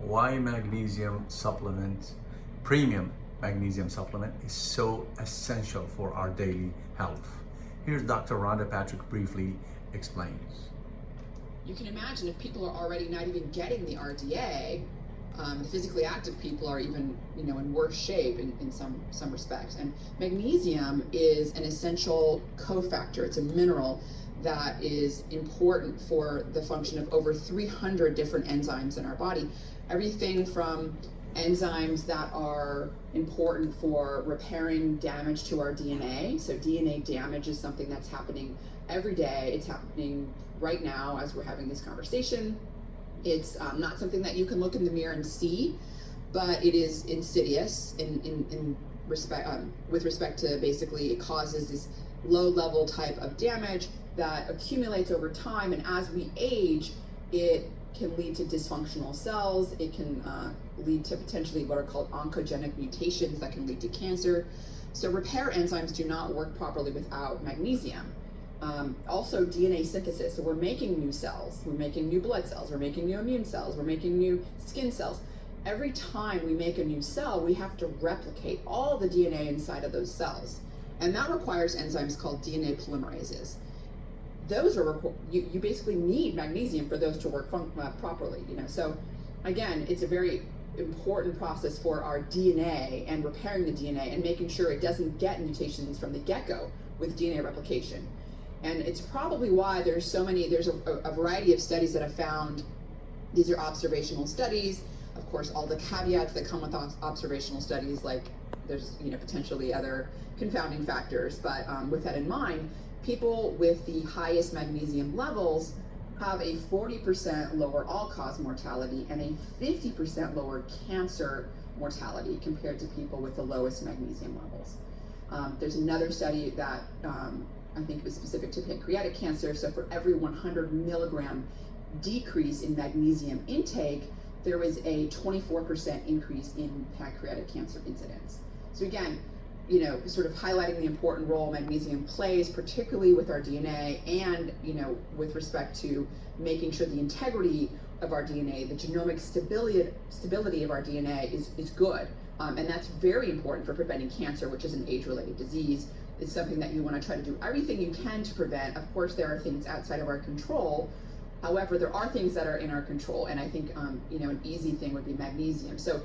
why magnesium supplement, premium magnesium supplement, is so essential for our daily health. Here's Dr. Rhonda Patrick briefly explains. You can imagine if people are already not even getting the RDA, the physically active people are even, in worse shape in some respects. And magnesium is an essential cofactor. It's a mineral that is important for the function of over 300 different enzymes in our body. Everything from enzymes that are important for repairing damage to our DNA. So DNA damage is something that's happening every day. It's happening right now as we're having this conversation. It's not something that you can look in the mirror and see, but it is insidious in respect with respect to basically it causes this low level type of damage that accumulates over time, and as we age, it can lead to dysfunctional cells. It can lead to potentially what are called oncogenic mutations that can lead to cancer. So repair enzymes do not work properly without magnesium. Also DNA synthesis, so we're making new cells, we're making new blood cells, we're making new immune cells, we're making new skin cells. Every time we make a new cell, we have to replicate all the DNA inside of those cells. And that requires enzymes called DNA polymerases. Those are, you basically need magnesium for those to work properly, So again, it's a very important process for our DNA and repairing the DNA and making sure it doesn't get mutations from the get-go with DNA replication. And it's probably why there's a variety of studies that have found, these are observational studies, of course, all the caveats that come with observational studies, like there's potentially other confounding factors, but with that in mind, people with the highest magnesium levels have a 40% lower all-cause mortality and a 50% lower cancer mortality compared to people with the lowest magnesium levels. There's another study that I think was specific to pancreatic cancer. So for every 100 milligram decrease in magnesium intake, there was a 24% increase in pancreatic cancer incidence. So again, sort of highlighting the important role magnesium plays, particularly with our DNA and, with respect to making sure the integrity of our DNA, the genomic stability of our DNA is good. And that's very important for preventing cancer, which is an age-related disease. It's something that you want to try to do everything you can to prevent. Of course, there are things outside of our control. However, there are things that are in our control. And I think, an easy thing would be magnesium. So